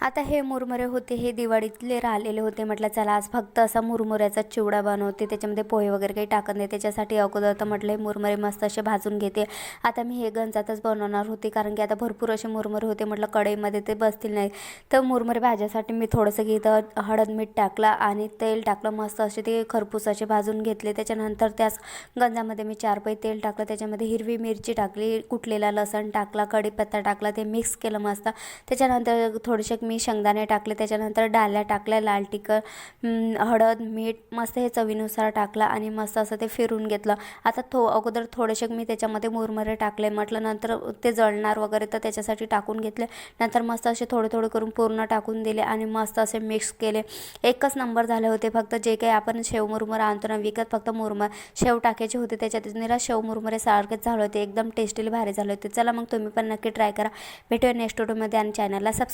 आता हे मुरमुरे होते हे दिवाळीतले राहिलेले होते. म्हटलं चला आज फक्त असा मुरमुऱ्याचा चिवडा बनवते, त्याच्यामध्ये पोहे वगैरे काही टाकत नाही. त्याच्यासाठी अगोदर तर म्हटलं हे मुरमुरे मस्त असे भाजून घेते. आता मी हे गंजातच बनवणार होते कारण की आता भरपूर असे मुरमुरे होते. म्हटलं कढईमध्ये ते बसतील नाही. तर मुरमुरे भाजायसाठी मी थोडंसं घेतं हळद मीठ टाकलं आणि तेल टाकलं. मस्त असे ते खरपूस असे भाजून घेतले. त्याच्यानंतर त्याच गंजामध्ये मी 4 पै तेल टाकलं. त्याच्यामध्ये हिरवी मिरची टाकली, कुटलेला लसण टाकला, कढीपत्ता टाकला, ते मिक्स केलं मस्त. त्याच्यानंतर थोडेसे मी शेंगदाणे टाकले. त्याच्यानंतर डाल्या टाकल्या, लाल तिखट, हळद मीठ मस्त हे चवीनुसार टाकलं आणि मस्त असं ते फिरून घेतलं. आता अगोदर थोडेसे मी त्याच्यामध्ये मुरमुरे टाकले. म्हटलं नंतर ते जळणार वगैरे तर त्याच्यासाठी टाकून घेतले. नंतर मस्त असे थोडे थोडे करून पूर्ण टाकून दिले आणि मस्त असे मिक्स केले. एकच नंबर झाले होते. फक्त जे काही आपण शेव मुरमुरे आणतो ना विकत, फक्त शेव टाकायचे होते त्याच्यात. निरा शेव मुरमुरे सारखेच झाले होते. एकदम टेस्टीली भारी झाले होते. चला मग तुम्ही पण नक्की ट्राय करा. भेटूया नेक्स्ट व्हिडिओमध्ये आणि चॅनलला सबस्क्राईब